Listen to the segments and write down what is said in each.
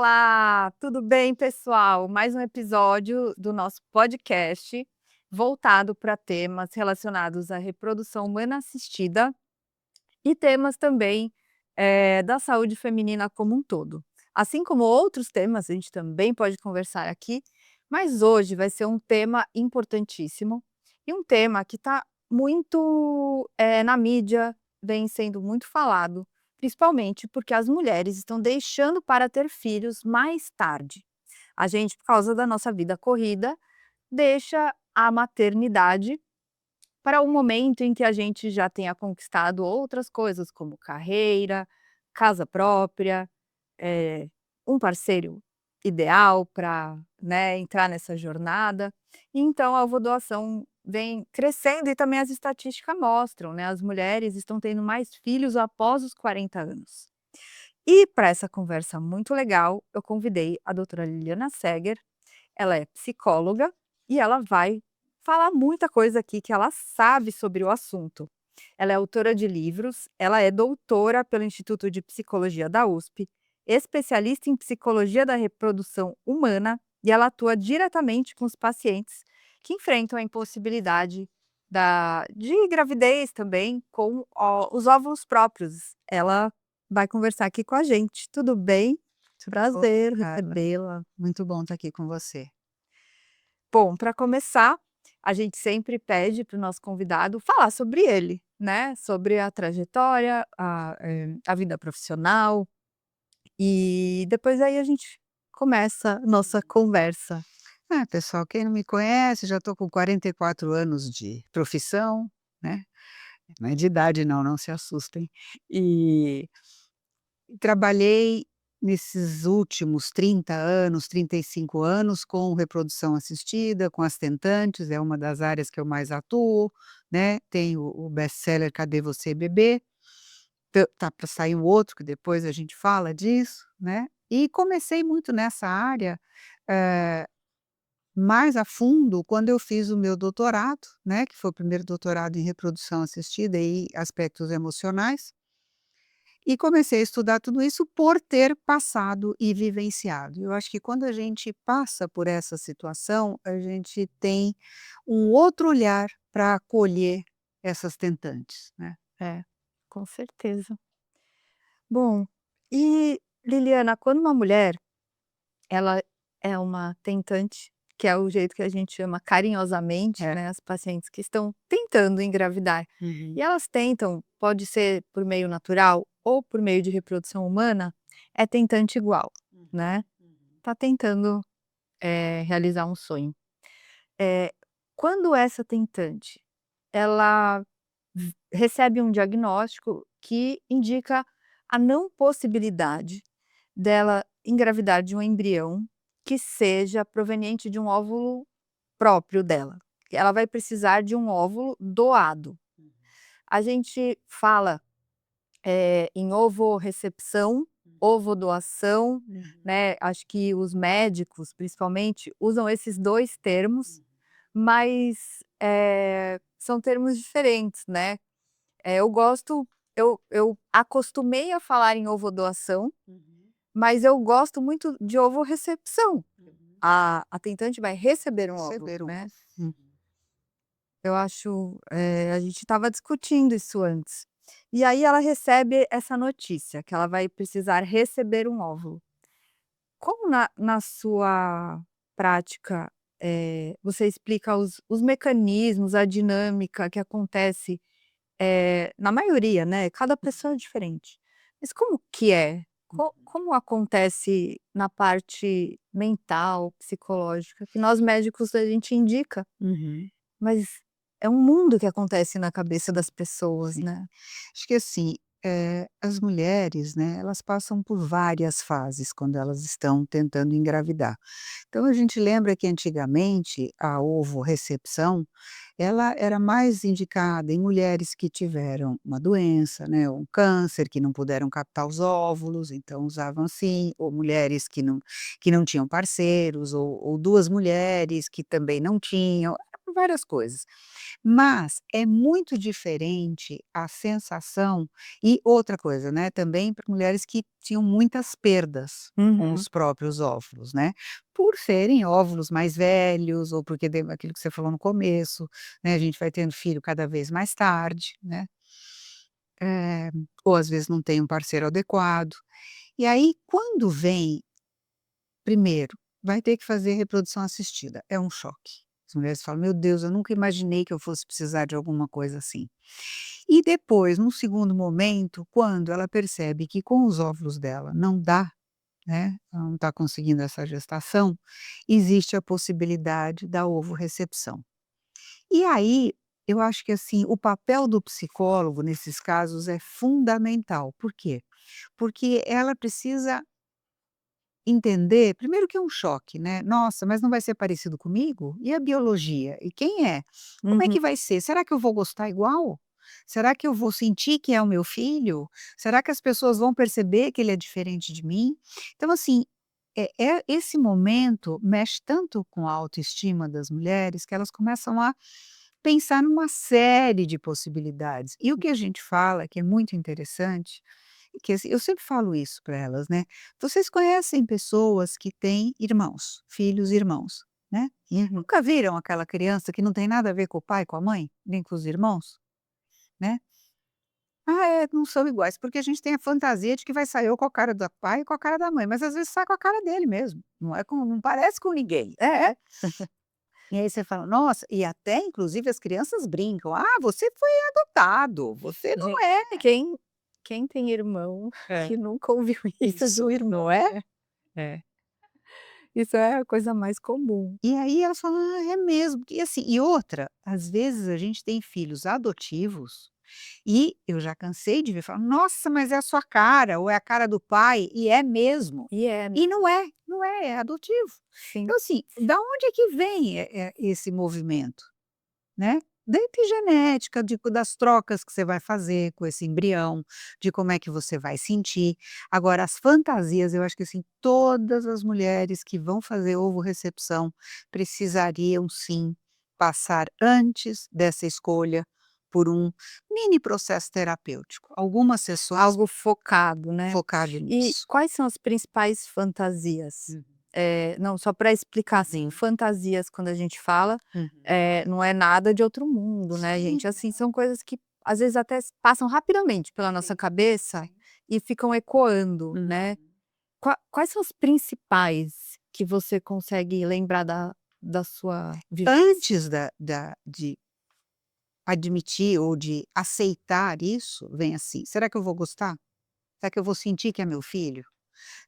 Olá, tudo bem, pessoal? Mais um episódio do nosso podcast voltado para temas relacionados à reprodução humana assistida e temas também da saúde feminina como um todo. Assim como outros temas, a gente também pode conversar aqui, mas hoje vai ser um tema importantíssimo e um tema que está muito na mídia, vem sendo muito falado, principalmente porque as mulheres estão deixando para ter filhos mais tarde. A gente, por causa da nossa vida corrida, deixa a maternidade para um momento em que a gente já tenha conquistado outras coisas, como carreira, casa própria, eh, um parceiro ideal para, né, entrar nessa jornada. Então a ovodoação vem crescendo e também as estatísticas mostram, né, as mulheres estão tendo mais filhos após os 40 anos. E para essa conversa muito legal, eu convidei a doutora Liliana Seger. Ela é psicóloga e ela vai falar muita coisa aqui que ela sabe sobre o assunto. Ela é autora de livros, ela é doutora pelo Instituto de Psicologia da USP, especialista em psicologia da reprodução humana e ela atua diretamente com os pacientes que enfrentam a impossibilidade de gravidez também com os óvulos próprios. Ela vai conversar aqui com a gente. Tudo bem? Prazer Olá, recebê-la. muito bom estar aqui com você. Bom, para começar, a gente sempre pede para o nosso convidado falar sobre ele, né, sobre a trajetória, a vida profissional, e depois aí a gente começa a nossa conversa. Pessoal, quem não me conhece, já estou com 44 anos de profissão, né, não é de idade não, não se assustem. E trabalhei nesses últimos 30 anos, 35 anos com reprodução assistida, com as tentantes, é uma das áreas que eu mais atuo, né, tenho o best-seller Cadê Você Bebê, tá para sair um outro que depois a gente fala disso, né, e comecei muito nessa área, eh mais a fundo quando eu fiz o meu doutorado, né, que foi o primeiro doutorado em reprodução assistida e aspectos emocionais, e comecei a estudar tudo isso por ter passado e vivenciado. Eu acho que quando a gente passa por essa situação, a gente tem um outro olhar para acolher essas tentantes, né. É, com certeza. Bom, e Liliana, quando uma mulher, ela é uma tentante, que é o jeito que a gente chama carinhosamente, É. né, as pacientes que estão tentando engravidar. Uhum. E elas tentam, pode ser por meio natural ou por meio de reprodução humana, é tentante igual, Uhum, né, uhum. tá tentando, realizar um sonho. Eh, Quando essa tentante, ela recebe um diagnóstico que indica a não possibilidade dela engravidar de um embrião que seja proveniente de um óvulo próprio dela. Ela vai precisar de um óvulo doado. Uhum, A gente fala, em ovorrecepção, uhum, ovodoação, uhum, né, acho que os médicos, principalmente, usam esses 2 termos, uhum, mas, são termos diferentes, né. Eu gosto eu acostumei a falar em ovodoação, uhum, mas eu gosto muito de ovorrecepção. uhum. A tentante vai receber um óvulo, Receberam. né. Uhum. Eu acho, a gente estava discutindo isso antes. E aí ela recebe essa notícia, que ela vai precisar receber um óvulo. Como na sua prática, você explica os mecanismos, a dinâmica que acontece, na maioria, né, cada pessoa é diferente. Mas como que é? Como acontece na parte mental, psicológica, que nós médicos a gente indica, Uhum. mas é um mundo que acontece na cabeça Sim, das pessoas, sim. né. Acho que assim, as mulheres, né, elas passam por várias fases quando elas estão tentando engravidar. Então a gente lembra que antigamente a ovorrecepção, ela era mais indicada em mulheres que tiveram uma doença, né, um câncer, que não puderam captar os óvulos, então usavam assim, ou mulheres que não tinham parceiros, ou 2 mulheres que também não tinham, por várias coisas. Mas é muito diferente a sensação e outra coisa, né, também para mulheres que tinham muitas perdas com Uhum. os próprios óvulos, né, por serem óvulos mais velhos ou porque de aquilo que você falou no começo, né, a gente vai tendo filho cada vez mais tarde, né, eh, ou às vezes não tem um parceiro adequado. E aí quando vem, primeiro, vai ter que fazer reprodução assistida, é um choque. As mulheres falam: "Meu Deus, eu nunca imaginei que eu fosse precisar de alguma coisa assim". E depois, num segundo momento, quando ela percebe que com os óvulos dela não dá, né, ela não está conseguindo essa gestação, existe a possibilidade da ovorrecepção. E aí, eu acho que assim, o papel do psicólogo nesses casos é fundamental. Por quê? Porque ela precisa entender, primeiro que é um choque, né, "Nossa, mas não vai ser parecido comigo? E a biologia? E quem é? Como é Uhum. que vai ser? Será que eu vou gostar igual? Será que eu vou sentir que é o meu filho? Será que as pessoas vão perceber que ele é diferente de mim?". Então assim, esse momento mexe tanto com a autoestima das mulheres, que elas começam a pensar numa série de possibilidades. E o que a gente fala, que é muito interessante, que assim, eu sempre falo isso para elas, né, vocês conhecem pessoas que têm irmãos, filhos e irmãos, né, Uhum. nunca viram aquela criança que não tem nada a ver com o pai, com a mãe, nem com os irmãos, né? "Ah, é, não são iguais", porque a gente tem a fantasia de que vai sair ou com a cara do pai ou com a cara da mãe, mas às vezes sai com a cara dele mesmo, não parece com ninguém, né. É. E aí você fala: "Nossa", e até inclusive as crianças brincam: "Ah, você foi adotado, você não Gente, é". quem tem irmão É, que nunca ouviu isso isso, do não irmão, é? né? É. Isso é a coisa mais comum. E aí elas falam: "Ah, é mesmo". E assim, e outra, às vezes a gente tem filhos adotivos, e eu já cansei de ver falar: "Nossa, mas é a sua cara, ou é a cara do pai", e é mesmo. E é, E não é, não é, é adotivo. sim. Então assim, da onde é que vem, esse movimento? Né, da epigenética, das trocas que você vai fazer com esse embrião, de como é que você vai sentir. Agora as fantasias, eu acho que assim, todas as mulheres que vão fazer ovorrecepção precisariam sim passar antes dessa escolha por um mini processo terapêutico, algumas sessões Algo focado, né. focado E nisso. quais são as principais fantasias? Uhum, Não, só para explicar, assim, uhum, fantasias quando a gente fala, uhum. não é nada de outro mundo, né, Sim, gente, assim, são coisas que às vezes até passam rapidamente pela nossa sim, cabeça sim. e ficam ecoando, né. Uhum. Quais são as principais que você consegue lembrar da sua vivência? Antes de admitir ou de aceitar isso, vem assim: "Será que eu vou gostar? Será que eu vou sentir que é meu filho?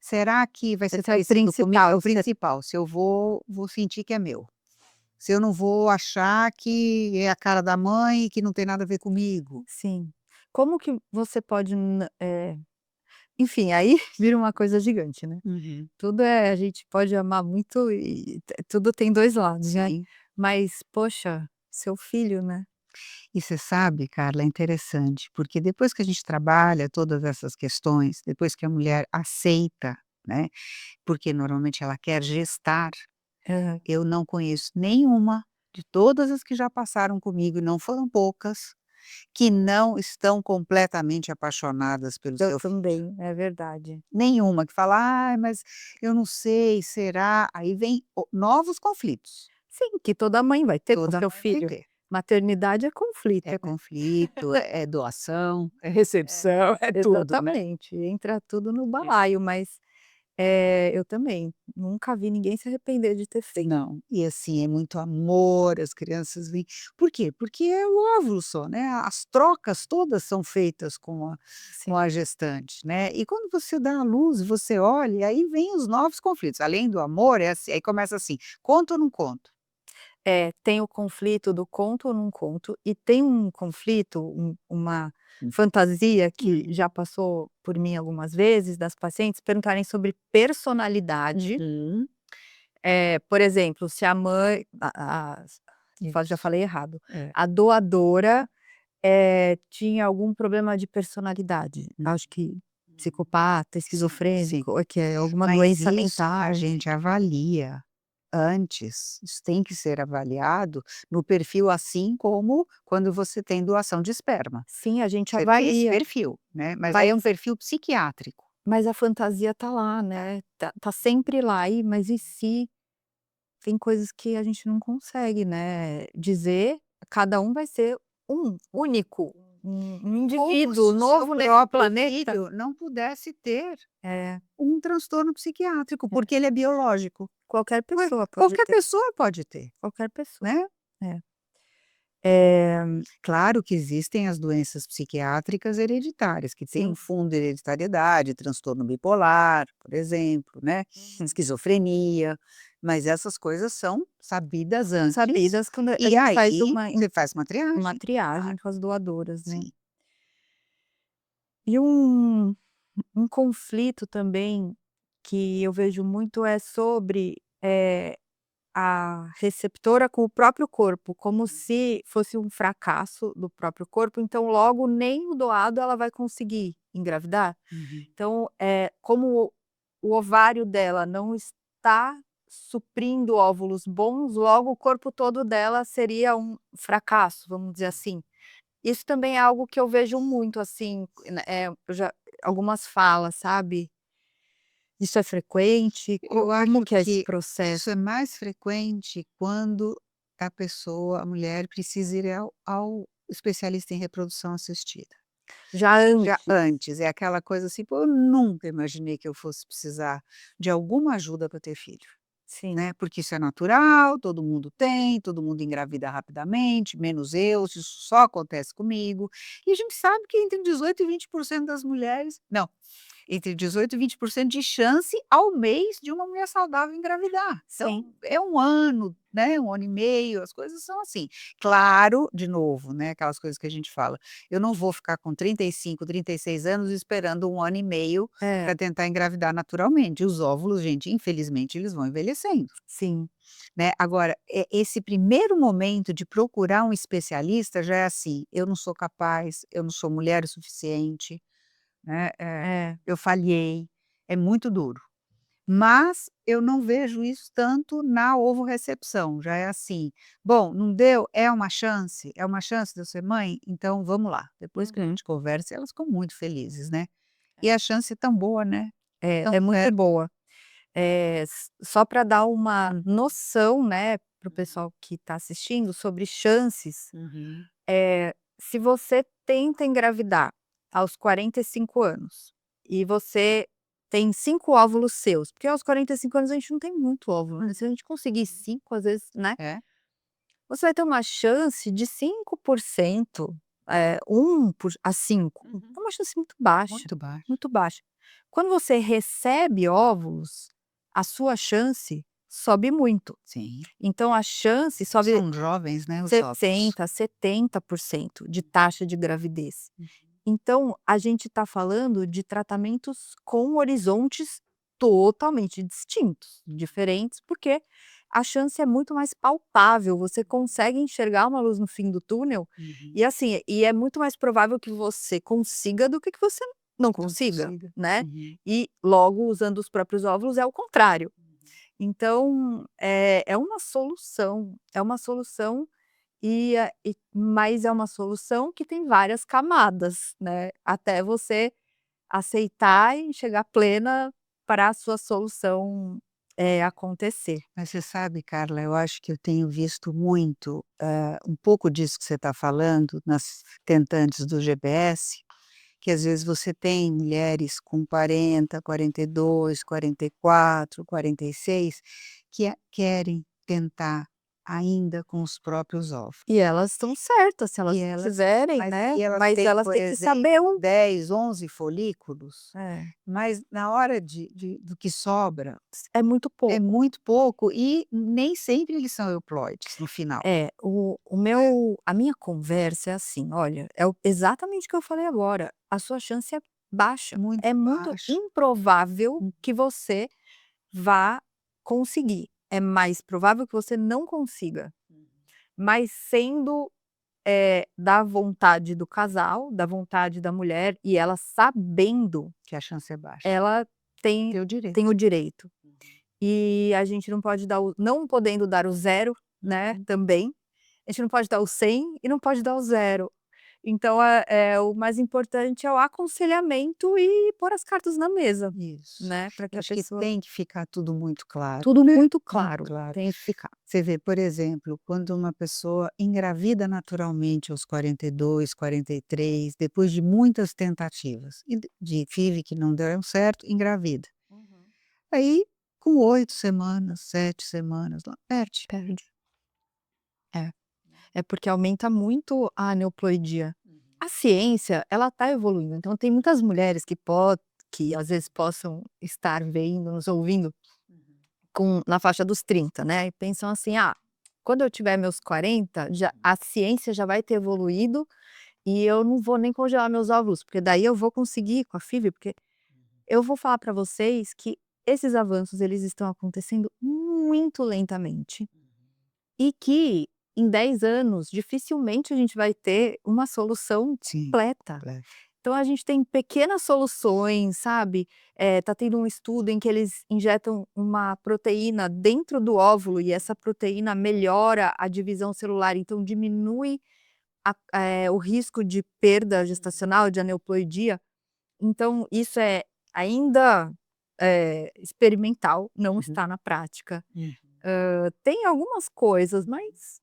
Será que vai ser Esse é o parecido comigo?". É principal, o principal, se eu vou sentir que é meu. Se eu não vou achar que é a cara da mãe e que não tem nada a ver comigo. sim. Como que você pode enfim, aí vira uma coisa gigante, né. Uhum. Tudo a gente pode amar muito e tudo tem 2 lados, né. Sim. Mas, poxa, seu filho, né. E você sabe, Carla, é interessante, porque depois que a gente trabalha todas essas questões, depois que a mulher aceita, né, porque normalmente ela quer gestar. Aham. Eu não conheço nenhuma de todas as que já passaram comigo, e não foram poucas, que não estão completamente apaixonadas pelo Eu seu filho. também, é verdade. Nenhuma que fala: "Ai, mas eu não sei, será?". Aí vem novos conflitos, Sim, que toda mãe vai ter com toda seu mãe vai filho. ter. Maternidade é conflito, É né. conflito, é doação, é É, recepção, é tudo, né. exatamente, entra tudo no É. balaio, mas, eu também, nunca vi ninguém se arrepender de ter feito. Não, e assim, é muito amor, as crianças vêm por quê? Porque é o óvulo só, né, as trocas todas são feitas com Sim. a gestante, né, e quando você dá à luz, você olha, aí vem os novos conflitos, além do amor, é assim, aí começa assim: "Conto ou não conto?". É, tem o conflito do conto ou não conto, e tem um conflito, uma Hum. fantasia que Uhum. já passou por mim algumas vezes, das pacientes perguntarem sobre personalidade. Uhum. Por exemplo, se a mãe já Isso. falei errado, É. a doadora, tinha algum problema de personalidade, Hum. acho que Uhum. psicopata, Sim, sim. esquizofrênico, ou que é alguma Mas doença isso mental. a gente avalia antes, isso tem que ser avaliado no perfil, assim como quando você tem doação de esperma. Sim, a gente Você tem esse avalia, perfil, né, mas mas aí é um perfil psiquiátrico. mas a fantasia tá lá, né, tá sempre lá, e mas e se tem coisas que a gente não consegue, né, dizer, cada um vai ser único, um Como indivíduo se o seu novo nesse próprio planeta. filho não pudesse ter É, um transtorno psiquiátrico, porque ele é biológico. qualquer Ué, pessoa pode qualquer ter, pessoa pode ter, qualquer pessoa. né. É. Eh, Claro que existem as doenças psiquiátricas hereditárias, que têm um sim. fundo de hereditariedade, transtorno bipolar, por exemplo, né, Uhum. esquizofrenia, mas essas coisas são sabidas antes, Sabidas quando a e gente faz aí você faz uma uma triagem. triagem Claro, com as doadoras, né. sim. E um conflito também que eu vejo muito é sobre, a receptora com o próprio corpo, como se fosse um fracasso do próprio corpo, então logo nem o doado ela vai conseguir engravidar. Uhum. Então, como o ovário dela não está suprindo óvulos bons, logo o corpo todo dela seria um fracasso, vamos dizer assim. Isso também é algo que eu vejo muito, assim, eu já algumas falas, sabe. Isso é frequente? Eu Como acho que é esse que isso processo? é mais frequente quando a pessoa, a mulher, precisa ir ao especialista em reprodução assistida. Já Já antes, antes, é aquela coisa assim: "Pô, eu nunca imaginei que eu fosse precisar de alguma ajuda para ter filho", sim, né, porque isso é natural, tem, todo mundo engravida rapidamente, menos eu, isso só acontece comigo. E a gente sabe que entre 18 e 20% das mulheres não, entre 18 e 20% de chance ao mês de uma mulher saudável engravidar. sim. Então, é 1 ano, né, 1 ano e meio, as coisas são assim. Claro, de novo, né, aquelas coisas que a gente fala, eu não vou ficar com 35, 36 anos esperando 1 ano e meio É, para tentar engravidar naturalmente. Os óvulos, gente, infelizmente, eles vão envelhecendo, sim. né. Agora, esse primeiro momento de procurar um especialista já é assim: "Eu não sou capaz, eu não sou mulher o suficiente", né, É. eu falhei, é muito duro. Mas eu não vejo isso tanto na ovorrecepção, já é assim: "Bom, não deu, é uma chance de eu ser mãe? Então vamos lá". Depois que a Uhum. gente conversa, elas ficam muito felizes, né. E a chance é tão boa, né, tão É muito perto. boa. Só para dar uma noção, né, para o pessoal que está assistindo sobre chances, Uhum. se você tenta engravidar aos 45 anos e você tem 5 óvulos seus, porque aos 45 anos a gente não tem muito óvulo, né, se a gente conseguir 5 às vezes, né, É. você vai ter uma chance de 5%, 1 a 5, Uhum. é uma chance muito baixa, Muito baixo. muito baixa. Quando você recebe óvulos, a sua chance sobe muito. Sim. Então a chance sobe São jovens, né, os óvulos. 60, 70% de taxa de gravidez. Então a gente está falando de tratamentos com horizontes totalmente distintos, diferentes, porque a chance é muito mais palpável, você consegue enxergar uma luz no fim do túnel, Uhum. e assim, é muito mais provável que você consiga do que você não Não consiga, consiga. né. Uhum. E logo usando os próprios óvulos é o contrário. Então, é uma solução mas é uma solução que tem várias camadas, né, até você aceitar e chegar plena para a sua solução, acontecer. Mas você sabe, Carla, eu acho que eu tenho visto muito, um pouco disso que você está falando nas tentantes do GBS, que às vezes você tem mulheres com 40, 42, 44, 46, que querem tentar ainda com os próprios ovos. E elas estão certas, se E elas elas quiserem, mas né, aí elas mas têm, elas por têm que saber exemplo, 10, 11 folículos, é, mas na hora do que sobra, é muito é pouco. muito pouco e nem sempre eles são euploides no final. A minha conversa é assim: "Olha, exatamente o que eu falei agora, a sua chance é baixa, Muito é muito baixo. improvável Hum. que você vá conseguir, é mais provável que você não consiga". Mas sendo, da vontade do casal, da vontade da mulher e ela sabendo, Que a chance é baixa. ela tem Tem o tem direito. o direito. e a gente não pode dar não podendo dar o 0, né, também, a gente não pode dar o 100 e não pode dar o 0. Então o mais importante é o aconselhamento e pôr as cartas na mesa, Isso. né, para que Eu a acho que pessoa tem que ficar tudo muito claro. tudo muito Muito claro, claro. tem que ficar. Você vê, por exemplo, quando uma pessoa engravida naturalmente aos 42, 43, depois de muitas tentativas, e de FIV que não deram certo, engravida. Uhum. Aí, com 8 semanas, 7 semanas, lá perde. Perde. É. É porque aumenta muito a aneuploidia. A ciência, ela tá evoluindo, então tem muitas mulheres que às vezes possam estar vendo, nos ouvindo na faixa dos 30, né, e pensam assim: "Ah, quando eu tiver meus 40, já a ciência já vai ter evoluído e eu não vou nem congelar meus óvulos, porque daí eu vou conseguir com a FIV", porque eu vou falar para vocês que esses avanços eles estão acontecendo muito lentamente. E que em 10 anos dificilmente a gente vai ter uma solução Sim, completa. completo. Então a gente tem pequenas soluções, sabe, tá tendo um estudo em que eles injetam uma proteína dentro do óvulo e essa proteína melhora a divisão celular, então diminui o risco de perda gestacional, de aneuploidia. Então isso é ainda, experimental, não Uhum. está na prática. Hum. Tem algumas coisas, mas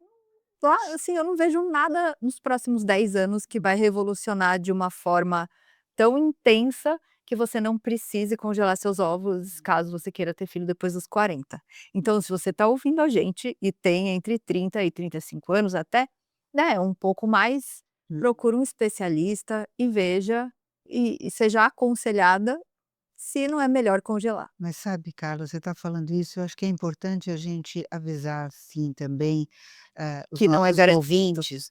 lá, assim, eu não vejo nada nos próximos 10 anos que vai revolucionar de uma forma tão intensa que você não precise congelar seus ovos, caso você queira ter filho depois dos 40. Então, se você está ouvindo a gente e tem entre 30 e 35 anos até, né, um pouco mais, Hum. procura um especialista e veja e seja aconselhada se não é melhor congelar. Mas sabe, Carla, você está falando isso, eu acho que é importante a gente avisar, sim, também, os Que não é nossos garantido. ouvintes.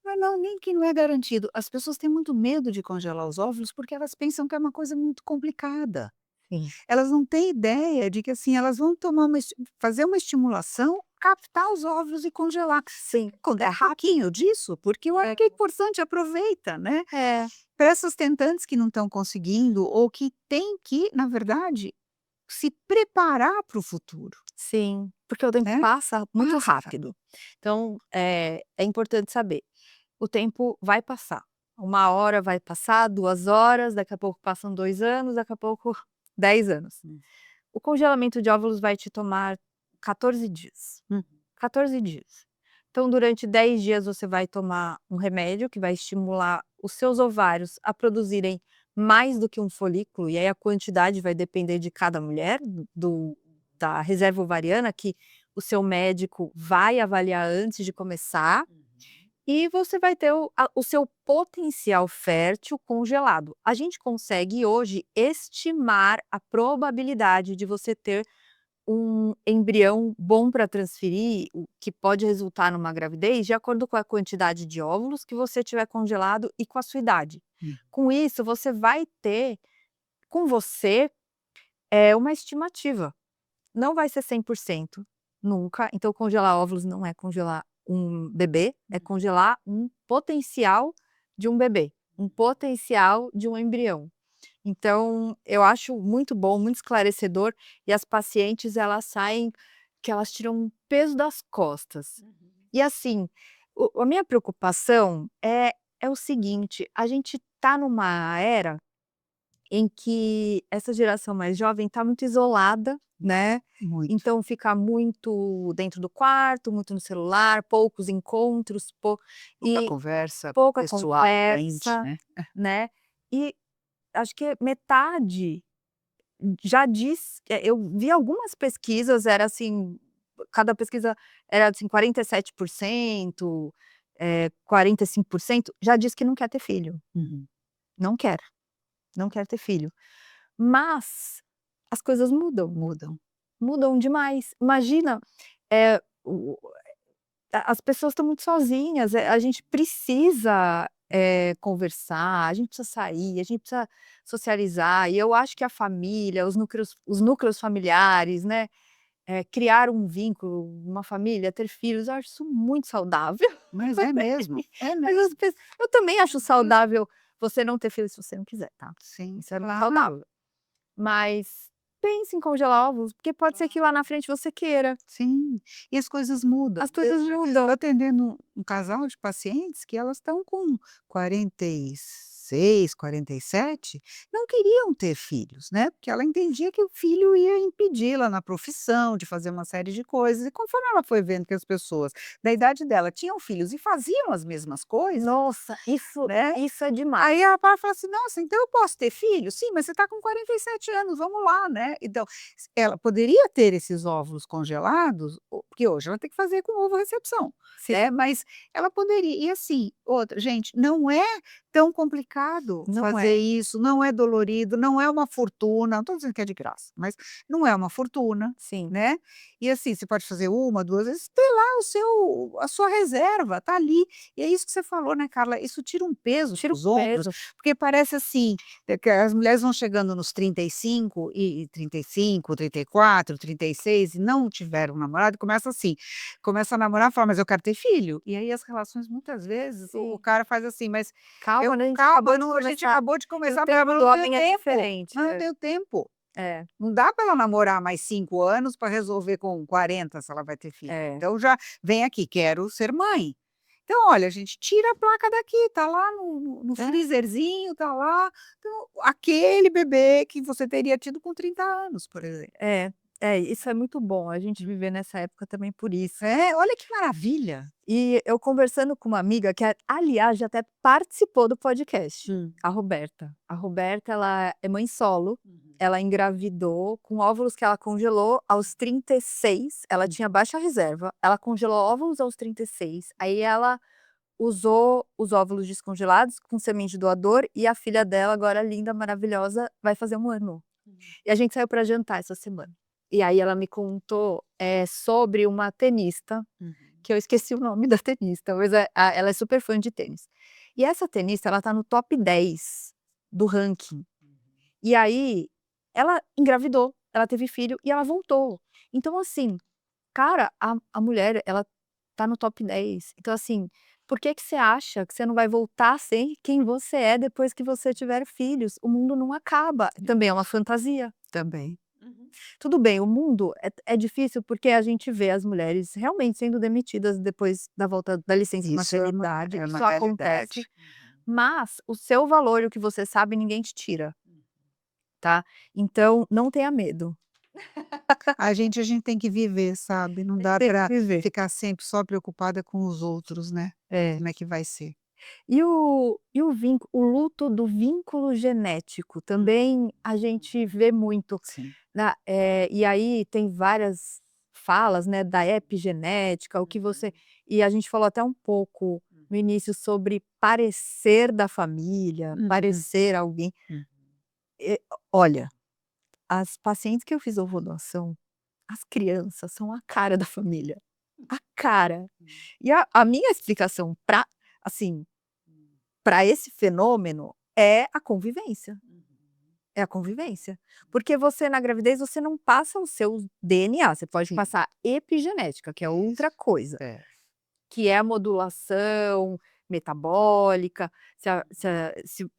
Não, não, nem que não é garantido. As pessoas têm muito medo de congelar os óvulos, porque elas pensam que é uma coisa muito complicada. Sim, Elas não têm ideia de que, assim, elas vão tomar fazer uma estimulação, captar os óvulos e congelar. sim. Quando é pouquinho disso, porque eu acho que é importante, aproveita, né. É. Para essas tentantes que não estão conseguindo ou que têm que, na verdade, se preparar para o futuro, Sim, porque o tempo né. passa muito Passa rápido. rápido. Então, é importante saber, o tempo vai passar. 1 hora vai passar, 2 horas, daqui a pouco passam 2 anos, daqui a pouco 10 anos. Hum. O congelamento de óvulos vai te tomar 14 dias, Hum. 14 dias. Então durante 10 dias você vai tomar um remédio que vai estimular os seus ovários a produzirem mais do que um folículo, e aí a quantidade vai depender de cada mulher, da reserva ovariana que o seu médico vai avaliar antes de começar, e você vai ter o seu potencial fértil congelado. A gente consegue hoje estimar a probabilidade de você ter um embrião bom para transferir, o que pode resultar numa gravidez, de acordo com a quantidade de óvulos que você tiver congelado e com a sua idade. Hum. Com isso, você vai ter com você, uma estimativa. Não vai ser 100% nunca, então congelar óvulos não é congelar um bebê, é congelar um potencial de um bebê, um potencial de um embrião. Então, eu acho muito bom, muito esclarecedor, e as pacientes elas saem que elas tiram um peso das costas. E assim, a minha preocupação é o seguinte, a gente tá numa era em que essa geração mais jovem está muito isolada, né, Muito. então fica muito dentro do quarto, muito no celular, poucos encontros, Pouca e conversa pouca pessoal, frente, conversa, né. né. E acho que metade já diz eu vi algumas pesquisas, era assim, cada pesquisa era assim 47%, 45%, já diz que não quer ter filho, Uhum. não quer, não quer ter filho. Mas as coisas mudam, Mudam. mudam demais. Imagina, eh, o as pessoas estão muito sozinhas, a gente precisa, conversar, a gente precisa sair, a gente precisa socializar, e eu acho que a família, os núcleos familiares, né, criar um vínculo, uma família, ter filhos, eu acho isso muito saudável. Mas é mesmo, é Mas as mesmo. pesso eu também acho saudável você não ter filhos se você não quiser, tá. Sim, Isso é claro. saudável. Mas pense em congelar ovos, porque pode ser que lá na frente você queira. Sim, e as coisas mudam. As coisas Eu mudam. tô atendendo um casal de pacientes que elas estão com 46, 47, não queriam ter filhos, né, porque ela entendia que o filho ia impedi-la na profissão, de fazer uma série de coisas, e conforme ela foi vendo que as pessoas da idade dela tinham filhos e faziam as mesmas coisas, Nossa, isso né, isso é demais. aí ela para e fala assim: "Nossa, então eu posso ter filho?" "Sim, mas você está com 47 anos, vamos lá, né". Então, ela poderia ter esses óvulos congelados, porque hoje ela tem que fazer com ovorrecepção, Sim. né, mas ela poderia e assim, outra, gente, não é tão complicado Não fazer é. isso, não é dolorido, não é uma fortuna, não estou dizendo que é de graça, mas não é uma fortuna, Sim. né. E assim, você pode fazer uma, 2 vezes, tem lá a sua reserva, tá ali. E é isso que você falou, né, Carla, isso tira um peso Tira o dos ombros, peso. porque parece assim, que as mulheres vão chegando nos 35 e 35, 34, 36 e não tiveram namorado, começa assim, começa a namorar e fala: "Mas eu quero ter filho". E aí as relações muitas vezes, o Sim. cara faz assim: "Mas Calma, né, a gente calma, acabou eu de não a gente começar. acabou de E o começar, mas tempo eu do não tenho homem é tempo, diferente. mas eu não tenho tempo". É, Não dá para ela namorar mais 5 anos para resolver com 40 se ela vai ter filho. é. Então já vem aqui: "Quero ser mãe". Então olha, gente, tira a placa daqui, tá lá no É, freezerzinho, tá lá, então aquele bebê que você teria tido com 30 anos, por exemplo. é, isso é muito bom, a gente viver nessa época também por isso. É, olha que maravilha. E eu conversando com uma amiga que aliás já até participou do podcast, Hum. a Roberta. A Roberta ela é mãe solo, Uhum. ela engravidou com óvulos que ela congelou aos 36, ela tinha baixa reserva, ela congelou óvulos aos 36, aí ela usou os óvulos descongelados com semente de doador e a filha dela agora linda, maravilhosa, vai fazer 1 ano. E a gente saiu para jantar essa semana. E aí ela me contou, sobre uma tenista, Uhum. que eu esqueci o nome da tenista, mas ela é super fã de tênis. E essa tenista, ela tá no top 10 do ranking. E aí, ela engravidou, ela teve filho e ela voltou. Então assim, cara, a mulher, ela tá no top 10. Então assim, por que que você acha que você não vai voltar a ser quem você é depois que você tiver filhos? O mundo não acaba. Também é uma fantasia. Também. Tudo bem, o mundo é difícil, porque a gente vê as mulheres realmente sendo demitidas depois da volta da licença Isso maternidade, é uma isso acontece, realidade. mas o seu valor e o que você sabe ninguém te tira, tá. Então não tenha medo. A gente tem que viver, sabe, não dá Tem que para viver. ficar sempre só preocupada com os outros, né, É. como é que vai ser. O luto do vínculo genético, também a gente vê muito, Sim. e aí tem várias falas, né, da epigenética, o que você e a gente falou até um pouco no início sobre parecer da família, Uhum. parecer alguém. Hum. E olha, as pacientes que eu fiz ovulação, as crianças são a cara da família, a cara. E a minha explicação para assim, para esse fenômeno é a convivência, é a convivência. Porque você na gravidez você não passa o seu DNA, você pode Sim, passar epigenética, que é outra coisa, é. que é a modulação metabólica,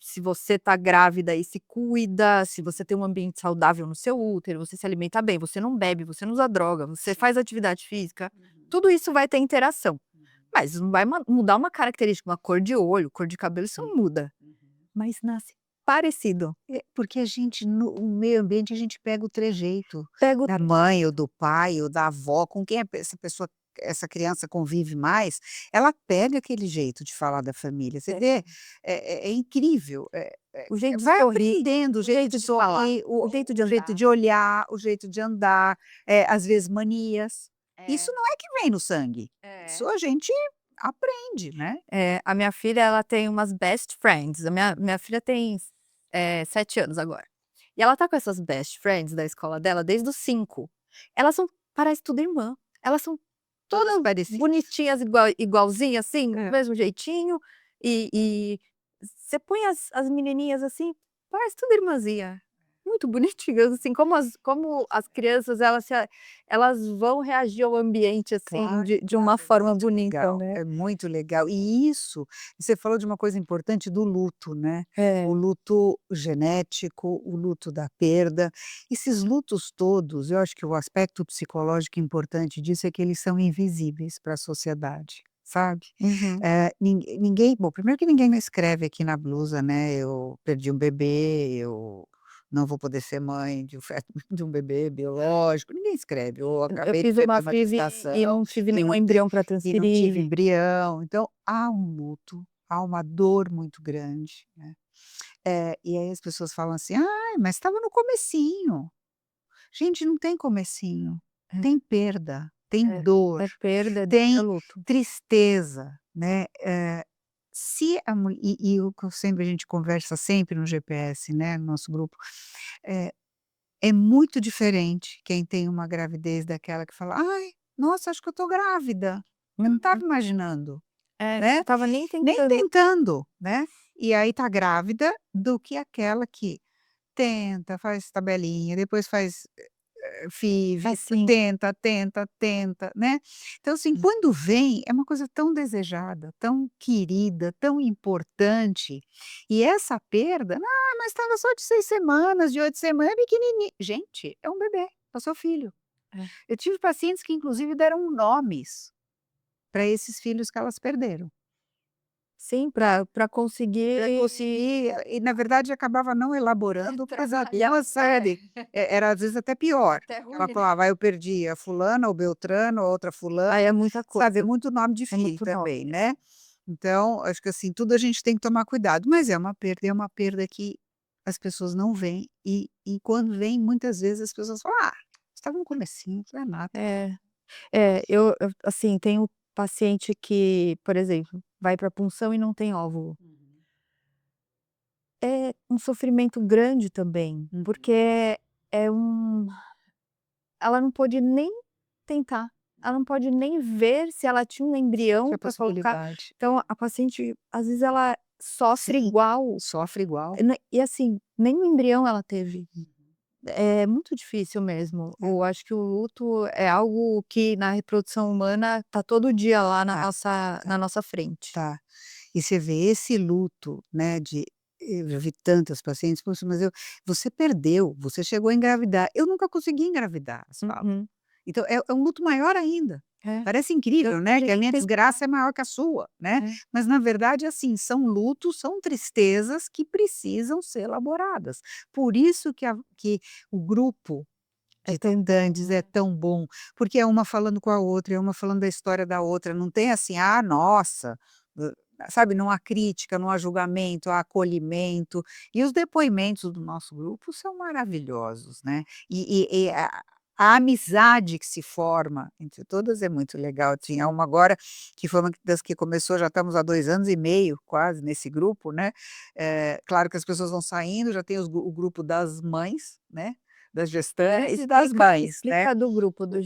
se você tá grávida e se cuida, se você tem um ambiente saudável no seu útero, você se alimenta bem, você não bebe, você não usa droga, você Sim. faz atividade física, tudo isso vai ter interação. Mas não vai mudar uma característica, uma cor de olho, cor de cabelo, isso Sim. não muda, mas nasce parecido. É, porque a gente no meio ambiente a gente pega o trejeito Pego da mãe ou do pai ou da avó, com quem essa criança convive mais, ela pega aquele jeito de falar da família, você vê, é incrível, o jeito de vai sorrir, aprendendo o o jeito de jeito de falar, sorrir, o jeito de o jeito andar. de olhar, o jeito de andar, às vezes manias. Isso É, não é que vem no sangue, isso é. a gente aprende, né. É, a minha filha ela tem umas best friends, a minha filha tem, 7 anos agora. E ela tá com essas best friends da escola dela desde os 5. Elas são parece tudo irmã, elas são Todas todas parecidas. bonitinhas, igualzinha, assim, do mesmo jeitinho, e você põe as menininhas assim, parece tudo irmãzinha. muito bonitinhas, assim, como as crianças elas vão reagir ao ambiente, assim, Claro, de uma claro, é forma muito bonita, legal, né. é muito legal. E isso, você falou de uma coisa importante do luto, né, o É. luto genético, o luto da perda, esses lutos todos, eu acho que o aspecto psicológico importante disso é que eles são invisíveis para a sociedade, sabe. Uhum. Ninguém bom, primeiro que ninguém não escreve aqui na blusa, né, eu perdi um bebê, eu não vou poder ser mãe de um feto de um bebê biológico, ninguém escreve, ou Eu acabei de fiz perder uma uma FIV e gestação não tive e nenhum não embrião para e não tive transferir. embrião, então há um luto, há uma dor muito grande, né. E aí as pessoas falam assim: "Ai, mas estava no comecinho". Gente, não tem comecinho, É, tem perda, tem é. dor, É perda, é tem luto. tristeza, né, se a mui e o que eu sempre a gente conversa sempre no GPS, né, no nosso grupo, eh, é muito diferente quem tem uma gravidez daquela que fala: "Ai, nossa, acho que eu tô grávida, eu não estava Uhum. imaginando", É, não né, estava nem nem tentando. tentando, né, e aí tá grávida, do que aquela que tenta, faz tabelinha, depois faz FIV, Assim. tenta, tenta, tenta, né. Então, assim, quando vem, é uma coisa tão desejada, tão querida, tão importante, e essa perda: "Ah, mas estava só de 6 semanas, de 8 semanas, é pequenininho". Gente, é um bebê, é o seu filho. É. Eu tive pacientes que inclusive deram nomes para esses filhos que elas perderam. Sim, para Pra conseguir conseguir e na verdade acabava não elaborando, mas trabalhar. aquela sabe, era às vezes até pior. Até Ela ruim, né. falava: "Ah, eu perdi a fulana, o Beltrano, a outra fulana", Aí é muita sabe, é coisa, muito nome de é filho muito nome. também, né. Então, acho que assim, tudo a gente tem que tomar cuidado, mas é uma perda, e é uma perda que as pessoas não veem, e quando vem, muitas vezes as pessoas falam: "Ah, estava no comecinho, não é nada". É, eu, assim, tenho paciente que, por exemplo, vai para punção e não tem óvulo. Uhum. É um sofrimento grande também, porque Uhum. é um ela não pôde nem tentar, ela não pode nem ver se ela tinha um Outra embrião para colocar. possibilidade. Então a paciente, às vezes, ela sofre Sim, igual, sofre igual. né, e assim, nem um embrião ela teve. Uhum. É muito difícil mesmo. É. Eu acho que o luto é algo que na reprodução humana tá todo dia lá na Tá, nossa tá. na nossa frente. Tá. E você vê esse luto, né, de eu já vi tantas pacientes: "Poxa, mas você perdeu, você chegou a engravidar, eu nunca consegui engravidar", elas falam. Uhum. Então é um luto maior ainda. É, Parece eu incrível, né, que a nem minha tentar. desgraça é maior que a sua, né, É. mas na verdade, assim, são lutos, são tristezas que precisam ser elaboradas. Por isso que o grupo É de tão bom, tentantes é né. tão bom, porque é uma falando com a outra, é uma falando da história da outra, não tem assim: "Ah, nossa", sabe, não há crítica, não há julgamento, há acolhimento, e os depoimentos do nosso grupo são maravilhosos, né, e a amizade que se forma entre todas é muito legal. Tinha uma agora que foi uma das que começou, já estamos há 2 anos e meio quase nesse grupo, né, claro que as pessoas vão saindo, já tem o grupo das mães, né, das gestantes e das mães, né. Explica do grupo do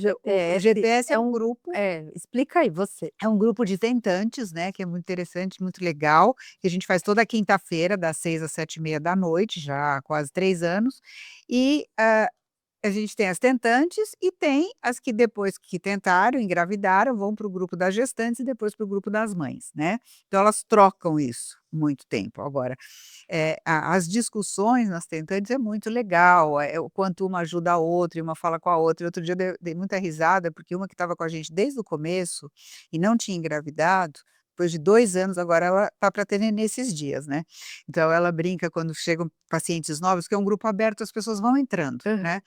O GPS, GPS é um grupo explica aí você. é um grupo de tentantes, né, que é muito interessante, muito legal, que a gente faz toda quinta-feira das 6 às 7h30 já há quase 3 anos, e, a gente tem as tentantes e tem as que depois que tentaram, engravidaram, vão para o grupo das gestantes e depois para o grupo das mães, né. Então elas trocam isso muito tempo. Agora, a as discussões nas tentantes é muito legal, o quanto uma ajuda a outra e uma fala com a outra. E outro dia eu dei muita risada, porque uma que estava com a gente desde o começo e não tinha engravidado, depois de 2 anos agora ela tá para ter nenê esses dias, né. Então ela brinca quando chegam pacientes novos, que é um grupo aberto, as pessoas vão entrando, Aham. né,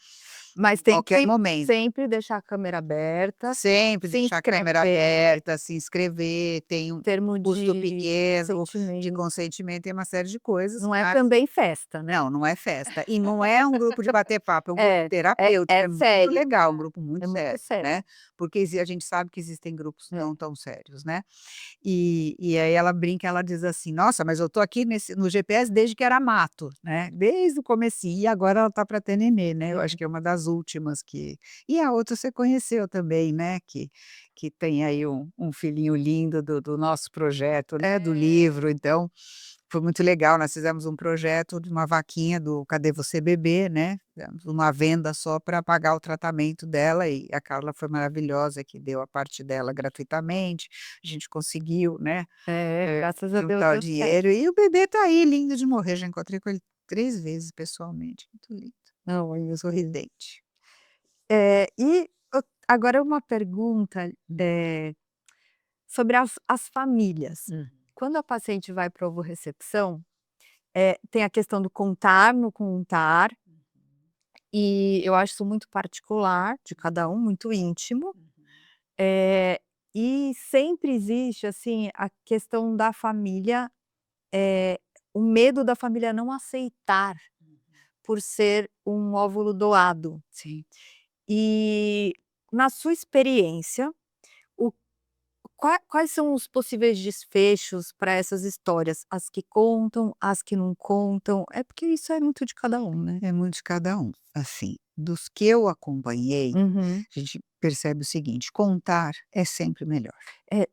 Mas em tem qualquer que momento. sempre deixar a câmera aberta, Sempre se deixar a câmera inscreve, aberta, se inscrever, tem um termo custo de pequeno de consentimento. consentimento, tem uma série de coisas, Não é mas também festa, né. não, não é festa. E não é um grupo de bater papo, é um grupo terapêutico, É é muito sério, legal, um grupo muito é muito sério, sério. né, porque a gente sabe que existem grupos É. não tão sérios, né. E aí ela brinca, ela diz assim: "Nossa, mas eu tô aqui no GPS desde que era mato, né, desde o comecinho, e agora ela tá para ter nenê, né, eu acho Uhum. que é uma das últimas que". E a outra você conheceu também, né, que tem aí um filhinho lindo do nosso projeto, né, do É. livro, então foi muito legal, nós fizemos um projeto de uma vaquinha do Cadê Você Bebê, né, fizemos uma venda só para pagar o tratamento dela e a Carla foi maravilhosa que deu a parte dela gratuitamente, a gente conseguiu, né, Graças a Deus juntar o deu certo. dinheiro e o bebê tá aí lindo de morrer, já encontrei com ele 3 vezes pessoalmente, muito lindo. Não, e Sorridente. e agora uma pergunta, sobre as famílias. Hum. Quando a paciente vai para ovorrecepção, tem a questão do contar, no contar, e eu acho isso muito particular de cada um, muito íntimo. Eh, e sempre existe, assim, a questão da família, eh, o medo da família não aceitar por ser um óvulo doado. Sim. E na sua experiência, o quais são os possíveis desfechos para essas histórias? As que contam, as que não contam? É porque isso é muito de cada um, né? É muito de cada um. Assim, dos que eu acompanhei, Uhum. a gente percebe o seguinte: contar é sempre melhor,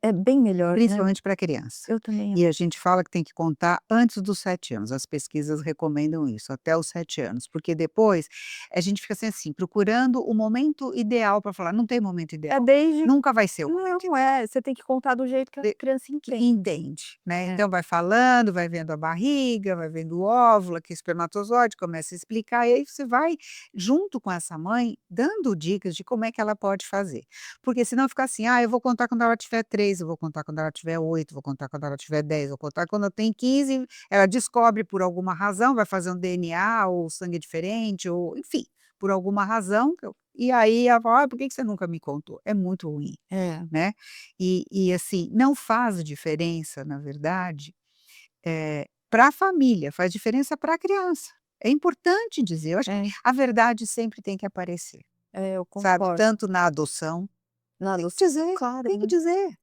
É bem melhor, né? principalmente para criança. Eu também E a gente fala que tem que contar antes dos 7 anos, as pesquisas recomendam isso, até os 7 anos, porque depois a gente fica assim, procurando o momento ideal para falar, não tem momento é ideal, desde nunca vai ser o momento não ideal. é, você tem que contar do jeito que a criança Que entende. entende, né, É. então vai falando, vai vendo a barriga, vai vendo o óvulo, aqui o espermatozoide, começa a explicar e aí você vai, junto com essa mãe, dando dicas de como é que ela pode fazer. Porque senão fica assim: "Ah, eu vou contar quando ela tiver 3, eu vou contar quando ela tiver 8, vou contar quando ela tiver 10, vou contar quando ela tem 15", ela descobre por alguma razão, vai fazer um DNA ou sangue diferente ou enfim, por alguma razão e aí ela fala: "Ah, por que que você nunca me contou?". É muito ruim, É. né. E assim, não faz diferença, na verdade, pra família, faz diferença para a criança. É importante dizer, eu acho que É, a verdade sempre tem que aparecer, eu sabe, concordo. tanto na adoção, Na tem que adoção, dizer, claro, tem que né. dizer.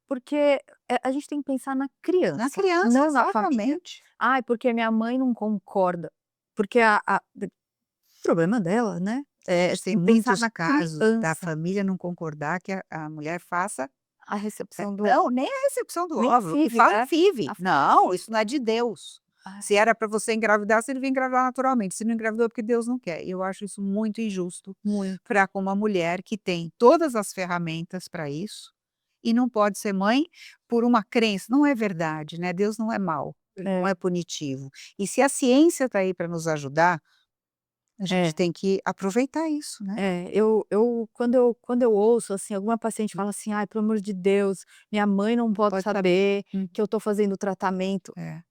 Porque, a gente tem que pensar na Na criança, criança, não na família. exatamente. "Ai, porque minha mãe não concorda", porque problema dela, né. Tem Pensar muitos na casos da criança, família não concordar que a mulher faça a recepção do não, nem a recepção do nem óvulo, que FIV, fala em né. FIV. A Não, FIV. isso não é de Deus. Ah, Se era para você engravidar, você devia engravidar naturalmente, se não engravidou é porque Deus não quer. E eu acho isso muito injusto muito. para com uma mulher que tem todas as ferramentas para isso, e não pode ser mãe por uma crença, não é verdade, né, Deus não é mau, ele não É, é punitivo. E se a ciência está aí para nos ajudar, a gente é, tem que aproveitar isso, né. quando eu ouço, assim, alguma paciente fala assim: "Ai, pelo amor de Deus, minha mãe não pode Pode saber. saber Hum. que eu tô fazendo tratamento". É.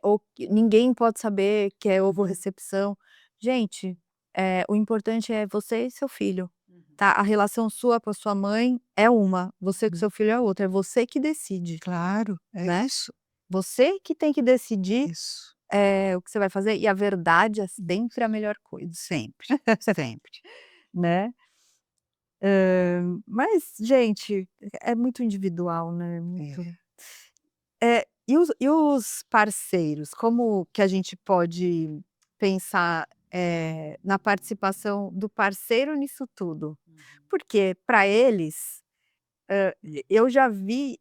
Ou que ninguém pode saber que é Uhum. ovorrecepção. Gente, o importante é você e seu filho, Uhum. tá. A relação sua com a sua mãe é uma, você com Uhum. seu filho é outra, é você que decide, Claro, é né. isso, Você que tem que decidir, isso. o que você vai fazer e a verdade é Hum. sempre a melhor coisa, Sempre, sempre. né. Mas gente, é muito individual, né, É. muito e os parceiros, como que a gente pode pensar, na participação do parceiro nisso tudo? Uhum. Porque para eles, eu já vi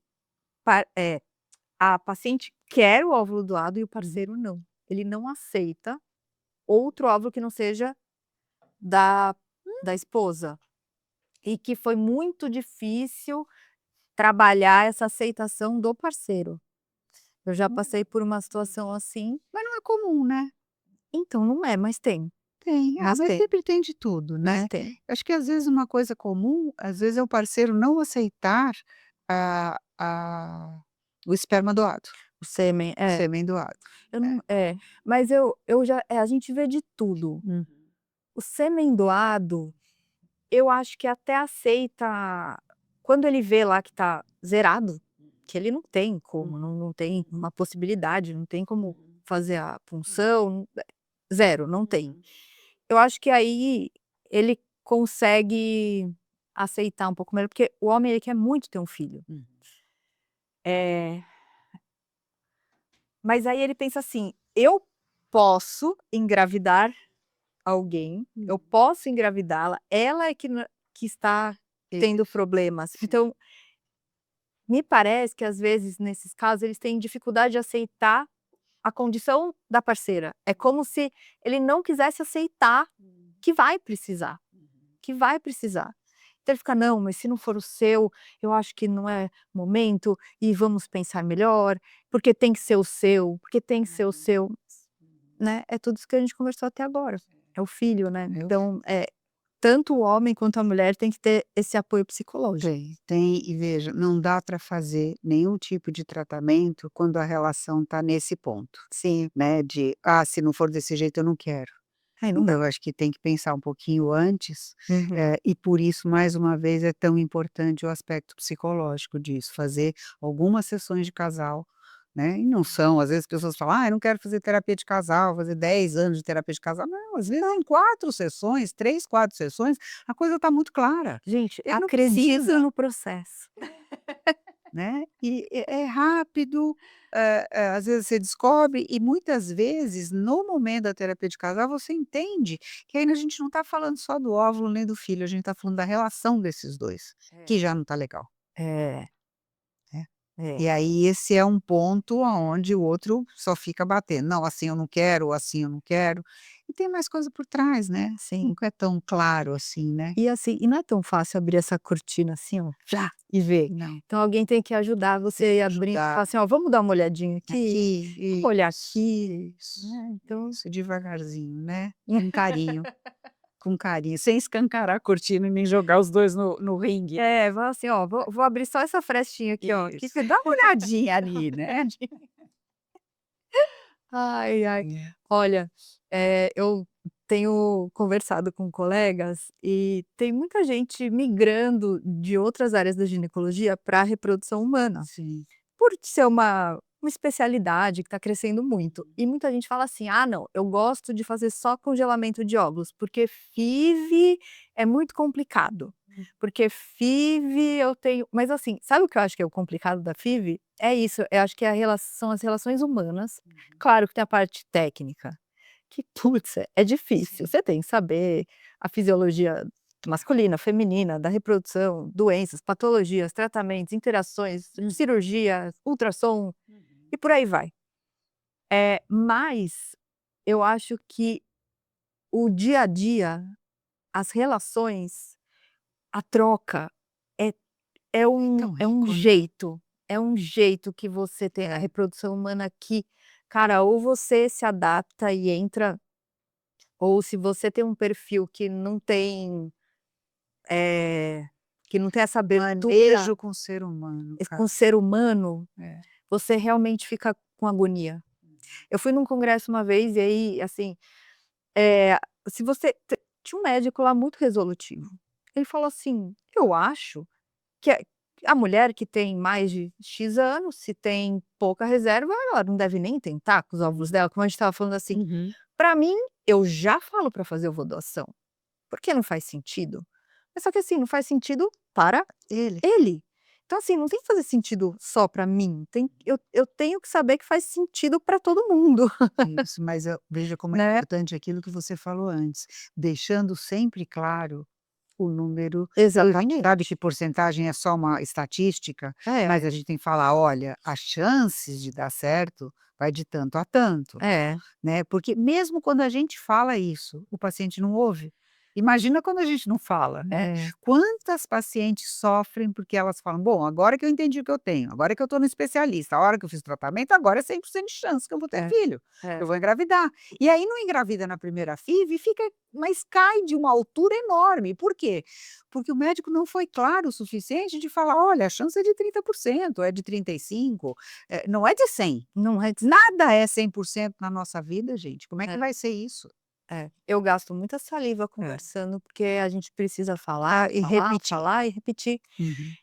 a paciente quer o óvulo doado e o Uhum. parceiro não. Ele não aceita outro óvulo que não seja da da esposa. E que foi muito difícil trabalhar essa aceitação do parceiro. Eu já passei por uma situação assim. Mas não é comum, né. Então, não é, mas tem, Tem, mas mas tem, sempre tem de tudo, mas né. tem. Acho que às vezes uma coisa comum, às vezes é o parceiro não aceitar a o esperma doado, O sêmen o sêmen doado. eu É. não mas eu já a gente vê de tudo. Uhum. O sêmen doado, eu acho que até aceita quando ele vê lá que tá zerado, que ele não tem como, Uhum. não tem uma possibilidade, não tem como Uhum. fazer a punção, zero, não tem. Uhum. Eu acho que aí ele consegue aceitar um pouco melhor, porque o homem ele quer muito ter um filho. Uhum. Eh, mas aí ele pensa assim: "Eu posso engravidar alguém, eu Uhum. posso engravidá-la, ela é que está tendo Isso. problemas". Então, me parece que às vezes nesses casos eles têm dificuldade de aceitar a condição da parceira. É como se ele não quisesse aceitar que vai precisar, que vai precisar. Então ele fica: "Não, mas se não for o seu, eu acho que não é momento e vamos pensar melhor, porque tem que ser o seu, porque tem que ser o seu", né. É tudo isso que a gente conversou até agora. É o filho, né. Eu Então, tanto o homem quanto a mulher tem que ter esse apoio psicológico. tem e veja, não dá para fazer nenhum tipo de tratamento quando a relação está nesse ponto, Sim. né, de: "Ah, se não for desse jeito eu não quero". Aí não dá. Eu acho que tem que pensar um pouquinho antes, Uhum. e por isso, mais uma vez, é tão importante o aspecto psicológico disso, fazer algumas sessões de casal, né, e não são às vezes as pessoas falam: "Ah, eu não quero fazer terapia de casal, fazer 10 anos de terapia de casal", não, às vezes em 4 sessões, 3, 4 sessões, a coisa está muito clara. Gente, Ele não acredita precisa, no processo. né, e é rápido, às vezes você descobre e muitas vezes no momento da terapia de casal você entende que aí a gente não está falando só do óvulo nem do filho, a gente está falando da relação desses 2 É. que já não está legal, É, né. é. E aí esse é um ponto aonde o outro só fica batendo: "Não, assim eu não quero", ou "Assim eu não quero", e tem mais coisa por trás, né, Sim. nunca é tão claro assim, né. E assim, e não é tão fácil abrir essa cortina assim, ó, já, e ver. Não, Então alguém tem que ajudar você a ir abrindo, ajudar falar assim: "Ó, vamos dar uma olhadinha aqui, vamos aqui, olhar isso, aqui", isso, né, então isso, devagarzinho, né, com carinho. Com carinho, sem escancarar a cortina e nem jogar os 2 no ringue, né. é, fala assim: "Ó, vou abrir só essa frestinha aqui, ó, que Isso. você dá uma olhadinha ali, né". Ai, ai. É. Olha, eu tenho conversado com colegas e tem muita gente migrando de outras áreas da ginecologia para a reprodução humana, Sim. por ser uma especialidade que está crescendo muito. E muita gente fala assim: "Ah, não, eu gosto de fazer só congelamento de óvulos, porque FIV é muito complicado, porque FIV eu tenho", mas assim, sabe o que eu acho que é o complicado da FIV? É isso, eu acho que é a são as relações humanas. Claro que tem a parte técnica, que putz, é difícil, Sim, você tem que saber a fisiologia claro. masculina, feminina, da reprodução, doenças, patologias, tratamentos, interações, cirurgia, ultrassom e por aí vai. Mas eu acho que o dia a dia, as relações, a troca, é Então é um quando jeito, é um jeito que você tem a reprodução humana que, cara, ou você se adapta e entra, ou se você tem um perfil eh, que não tem essa abertura manejo com o ser humano, com o cara. ser humano, É. você realmente fica com agonia. Eu fui num congresso uma vez e aí, assim, se você tinha um médico lá muito resolutivo. Ele falou assim: "Eu acho que a mulher que tem mais de X anos, se tem pouca reserva, ela não deve nem tentar com os óvulos dela", como a gente estava falando assim. Uhum. Para mim, eu já falo para fazer ovodoação, porque não faz sentido. Mas só que assim, não faz sentido para Ele ele. Então assim, não tem que fazer sentido só para mim, eu tenho que saber que faz sentido para todo mundo, isso, mas veja como é né. importante aquilo que você falou antes, deixando sempre claro o número, sabe Exatamente. que porcentagem é só uma estatística, mas É, a gente tem que falar: "Olha, as chances de dar certo vai de tanto a tanto". é, Né, porque mesmo quando a gente fala isso, o paciente não ouve. Imagina quando a gente não fala, né. é, Quantas pacientes sofrem porque elas falam: "Bom, agora que eu entendi o que eu tenho, agora que eu estou no especialista, a hora que eu fiz o tratamento, agora é 100% de chance que eu vou ter é, filho, eu é. vou engravidar". E aí não engravida na primeira FIV e fica, mas cai de uma altura enorme. Por quê? Porque o médico não foi claro o suficiente de falar: "Olha, a chance é de 30%, é de 35, não é de 100". Não é Nada é 100% na nossa vida, gente, como é que é, vai ser isso? é. Eu gasto muita saliva É. conversando, porque a gente precisa falar e falar, Repetir. falar e repetir. Uhum.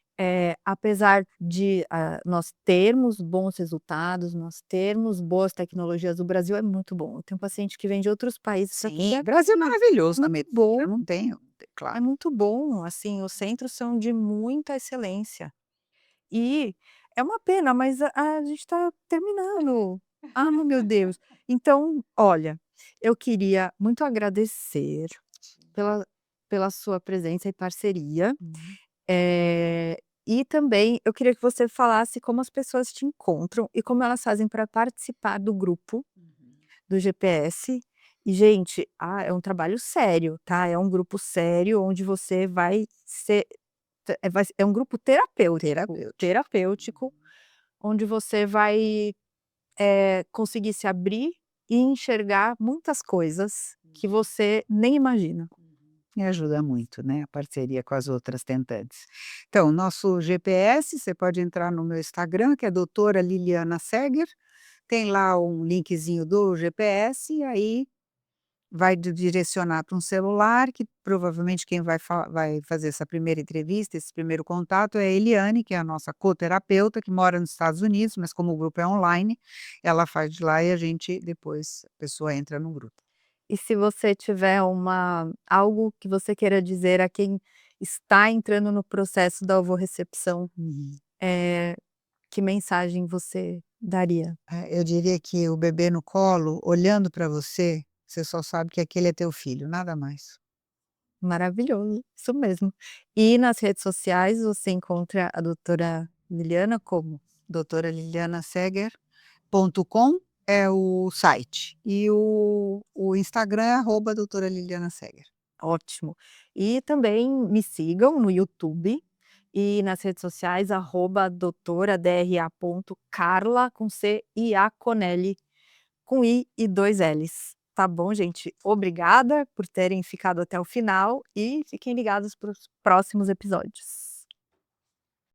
Apesar de, nós termos bons resultados, nós termos boas tecnologias, o Brasil é muito bom. Eu tenho paciente que vem de outros países pra Sim, é Brasil é maravilhoso na muito medicina, bom, não tenho é claro. muito bom, assim, os centros são de muita excelência. E é uma pena, mas a gente está terminando. Ah, meu Deus. Então, olha, eu queria muito agradecer pela sua presença e parceria. Uhum. E também eu queria que você falasse como as pessoas te encontram e como elas fazem para participar do grupo do GPS. E gente, é um trabalho sério, tá, é um grupo sério onde você vai ser é um grupo terapêutico, onde você vai, conseguir se abrir e enxergar muitas coisas que você nem imagina. E ajuda muito, né, a parceria com as outras tentantes. Então, nosso GPS, você pode entrar no meu Instagram, que é doutora Liliana Seger, tem lá um linkzinho do GPS, e aí vai direcionar para um celular, que provavelmente quem vai fazer essa primeira entrevista, esse primeiro contato é a Eliane, que é a nossa coterapeuta, que mora nos Estados Unidos, mas como o grupo é online, ela faz de lá e a gente depois, a pessoa entra no grupo. E se você tiver algo que você queira dizer a quem está entrando no processo da ovorrecepção, Uhum. eh, que mensagem você daria? Eu diria que o bebê no colo, olhando para você, você só sabe que aquele é teu filho, nada mais. Maravilhoso, isso mesmo. E nas redes sociais você encontra a doutora Liliana como? doutoralilianaseger.com é o site, e o Instagram é @doutora Liliana Seger. Ótimo. E também me sigam no YouTube e nas redes sociais, doutora DRA.Carla com C e A com L, com I e 2 Ls. Tá bom, gente? Obrigada por terem ficado até o final e fiquem ligados para os próximos episódios.